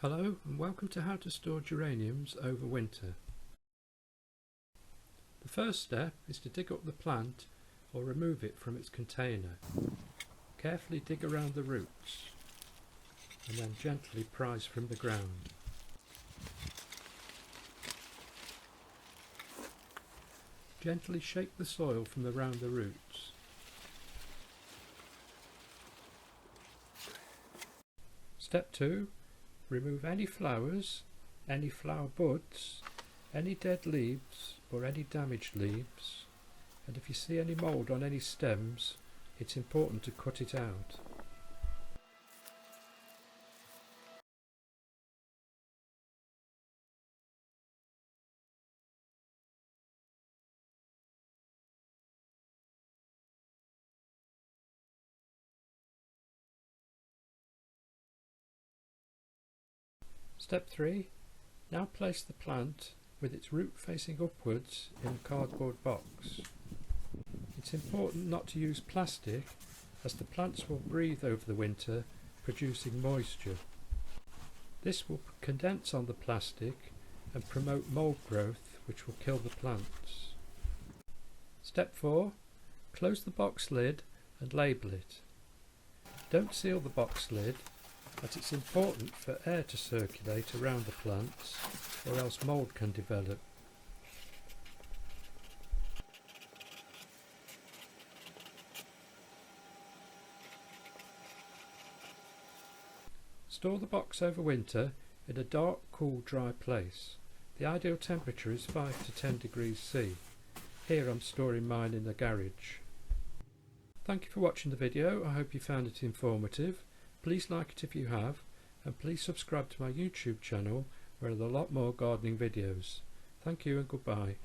Hello and welcome to how to store geraniums over winter. The first step is to dig up the plant or remove it from its container. Carefully dig around the roots and then gently prise from the ground. Gently shake the soil from around the roots. Step 2. Remove any flowers, any flower buds, any dead leaves or any damaged leaves, and if you see any mould on any stems, it's important to cut it out. Step 3. Now place the plant with its root facing upwards in a cardboard box. It's important not to use plastic as the plants will breathe over the winter, producing moisture. This will condense on the plastic and promote mould growth, which will kill the plants. Step 4. Close the box lid and label it. Don't seal the box lid, as it's important for air to circulate around the plants, or else mould can develop. Store the box over winter in a dark, cool, dry place. The ideal temperature is 5 to 10 degrees C. Here I'm storing mine in the garage. Thank you for watching the video. I hope you found it informative. Please like it if you have, and please subscribe to my YouTube channel where there are a lot more gardening videos. Thank you and goodbye.